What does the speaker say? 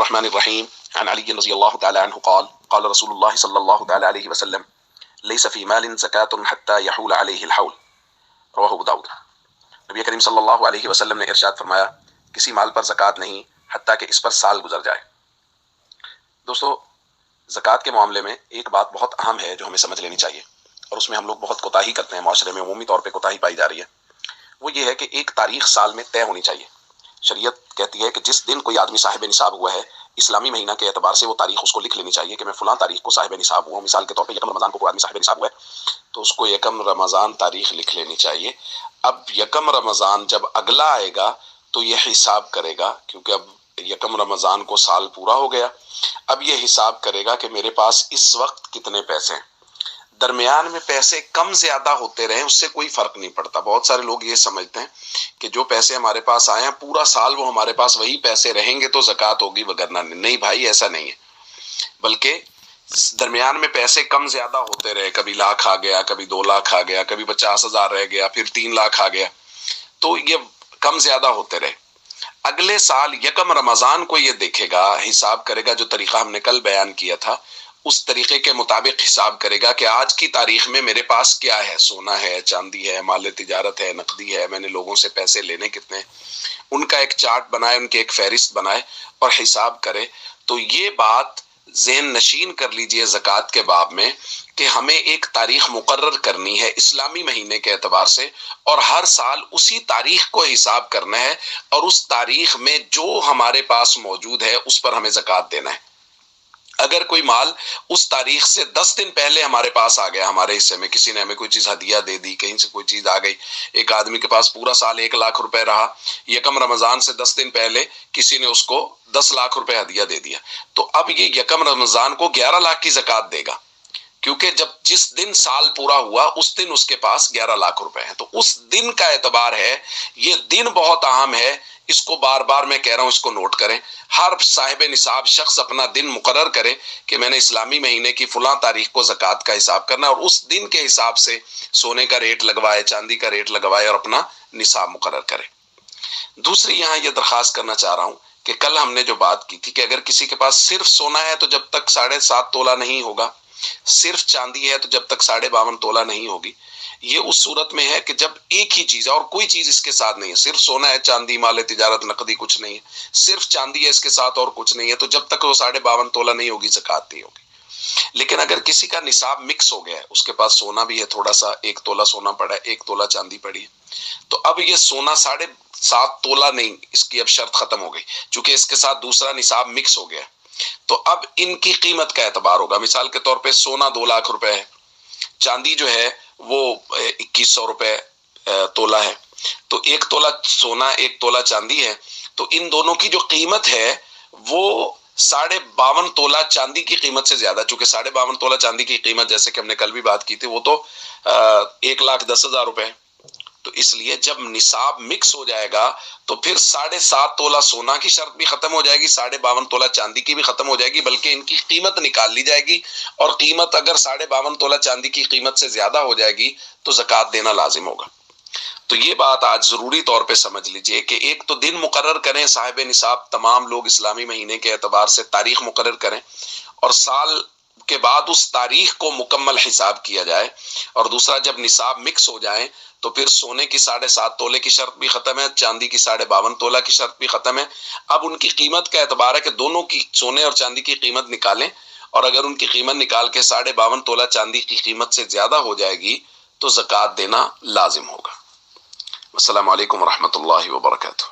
الرحمن الرحیم عن علی رضی اللہ تعالی عنہ قال قال رسول اللہ صلی اللہ تعالی علیہ وسلم لیس فی مال زکاة حتی یحول علیہ الحول رواہ ابو داؤد۔ نبی کریم صلی اللہ علیہ وسلم نے ارشاد فرمایا کسی مال پر زکوٰۃ نہیں حتیٰ کہ اس پر سال گزر جائے۔ دوستو، زکوٰۃ کے معاملے میں ایک بات بہت اہم ہے جو ہمیں سمجھ لینی چاہیے، اور اس میں ہم لوگ بہت کوتاہی کرتے ہیں، معاشرے میں عمومی طور پہ کوتاہی پائی جا رہی ہے۔ وہ یہ ہے کہ ایک تاریخ سال میں طے ہونی چاہیے۔ شریعت کہتی ہے کہ جس دن کوئی آدمی صاحب نصاب ہوا ہے، اسلامی مہینہ کے اعتبار سے وہ تاریخ اس کو لکھ لینی چاہیے کہ میں فلاں تاریخ کو صاحب نصاب ہوا ہوں۔ مثال کے طور پہ یکم رمضان کو کوئی آدمی صاحب نصاب ہوا ہے تو اس کو یکم رمضان تاریخ لکھ لینی چاہیے۔ اب یکم رمضان جب اگلا آئے گا تو یہ حساب کرے گا، کیونکہ اب یکم رمضان کو سال پورا ہو گیا، اب یہ حساب کرے گا کہ میرے پاس اس وقت کتنے پیسے ہیں۔ درمیان میں پیسے کم زیادہ ہوتے رہیں اس سے کوئی فرق نہیں پڑتا۔ بہت سارے لوگ یہ سمجھتے ہیں کہ جو پیسے ہمارے پاس آئے ہیں پورا سال وہ ہمارے پاس وہی پیسے رہیں گے تو زکوٰۃ ہوگی، وگرنہ نہیں بھائی، ایسا نہیں ہے۔ بلکہ درمیان میں پیسے کم زیادہ ہوتے رہے، کبھی لاکھ آ گیا، کبھی 2 لاکھ آ گیا، کبھی 50,000 رہ گیا، پھر 3 لاکھ آ گیا، تو یہ کم زیادہ ہوتے رہے۔ اگلے سال یکم رمضان کو یہ دیکھے گا، حساب کرے گا، جو طریقہ ہم نے کل بیان کیا تھا اس طریقے کے مطابق حساب کرے گا کہ آج کی تاریخ میں میرے پاس کیا ہے، سونا ہے، چاندی ہے، مال تجارت ہے، نقدی ہے، میں نے لوگوں سے پیسے لینے کتنے، ان کا ایک چارٹ بنائے، ان کی ایک فہرست بنائے اور حساب کرے۔ تو یہ بات ذہن نشین کر لیجئے زکوٰۃ کے باب میں کہ ہمیں ایک تاریخ مقرر کرنی ہے اسلامی مہینے کے اعتبار سے، اور ہر سال اسی تاریخ کو حساب کرنا ہے، اور اس تاریخ میں جو ہمارے پاس موجود ہے اس پر ہمیں زکوٰۃ دینا ہے۔ اگر کوئی مال اس تاریخ سے 10 دن پہلے ہمارے پاس آ گیا، ہمارے حصے میں کسی نے ہمیں کوئی چیز ہدیہ دے دی، کہیں سے کوئی چیز آ گئی، ایک آدمی کے پاس پورا سال 1 لاکھ روپے رہا، یکم رمضان سے 10 دن پہلے کسی نے اس کو 10 لاکھ روپے ہدیہ دے دیا، تو اب یہ یکم رمضان کو 11 لاکھ کی زکوٰۃ دے گا، کیونکہ جس دن سال پورا ہوا اس دن اس کے پاس 11 لاکھ روپے ہیں۔ تو اس دن کا اعتبار ہے، یہ دن بہت اہم ہے، اس کو بار بار میں کہہ رہا ہوں، اس کو نوٹ کریں۔ ہر صاحب نصاب شخص اپنا دن مقرر کرے کہ میں نے اسلامی مہینے کی فلاں تاریخ کو زکوٰۃ کا حساب کرنا ہے، اور اس دن کے حساب سے سونے کا ریٹ لگوائے، چاندی کا ریٹ لگوائے اور اپنا نصاب مقرر کرے۔ دوسری یہاں یہ درخواست کرنا چاہ رہا ہوں کہ کل ہم نے جو بات کی تھی کہ اگر کسی کے پاس صرف سونا ہے تو جب تک 7.5 تولہ نہیں ہوگا، صرف چاندی ہے تو جب تک 52.5 تولہ نہیں ہوگی، یہ اس صورت میں ہے کہ جب ایک ہی چیز ہے اور کوئی چیز اس کے ساتھ نہیں ہے، صرف سونا ہے، چاندی، مال تجارت، نقدی کچھ نہیں ہے، صرف چاندی ہے اس کے ساتھ اور کچھ نہیں ہے، تو جب تک وہ 52.5 تولہ نہیں ہوگی زکوٰۃ نہیں ہوگی۔ لیکن اگر کسی کا نصاب مکس ہو گیا ہے، اس کے پاس سونا بھی ہے تھوڑا سا، 1 تولہ سونا پڑا ہے، 1 تولہ چاندی پڑی ہے، تو اب یہ سونا 7.5 تولہ نہیں، اس کی اب شرط ختم ہو گئی، چونکہ اس کے ساتھ دوسرا نصاب مکس ہو گیا، تو اب ان کی قیمت کا اعتبار ہوگا۔ مثال کے طور پہ سونا 2 لاکھ روپے ہے، چاندی جو ہے وہ 2100 روپے تولہ ہے، تو 1 تولہ سونا 1 تولہ چاندی ہے، تو ان دونوں کی جو قیمت ہے وہ 52.5 تولہ چاندی کی قیمت سے زیادہ، چونکہ 52.5 تولہ چاندی کی قیمت جیسے کہ ہم نے کل بھی بات کی تھی وہ تو 1,10,000 روپے ہے، تو اس لیے جب نصاب مکس ہو جائے گا تو پھر 7.5 تولہ سونا کی شرط بھی ختم ہو جائے گی، 52.5 تولہ چاندی کی بھی ختم ہو جائے گی، بلکہ ان کی قیمت نکال لی جائے گی، اور قیمت اگر 52.5 تولہ چاندی کی قیمت سے زیادہ ہو جائے گی تو زکوٰۃ دینا لازم ہوگا۔ تو یہ بات آج ضروری طور پہ سمجھ لیجئے کہ ایک تو دن مقرر کریں، صاحب نصاب تمام لوگ اسلامی مہینے کے اعتبار سے تاریخ مقرر کریں، اور سال کے بعد اس تاریخ کو مکمل حساب کیا جائے، اور دوسرا جب نصاب مکس ہو جائیں تو پھر سونے کی 7.5 تولے کی شرط بھی ختم ہے، چاندی کی 52.5 تولہ کی شرط بھی ختم ہے۔ اب ان کی قیمت کا اعتبار ہے کہ دونوں کی، سونے اور چاندی کی قیمت نکالیں، اور اگر ان کی قیمت نکال کے 52.5 تولہ چاندی کی قیمت سے زیادہ ہو جائے گی تو زکوٰۃ دینا لازم ہوگا۔ السلام علیکم ورحمۃ اللہ وبرکاتہ۔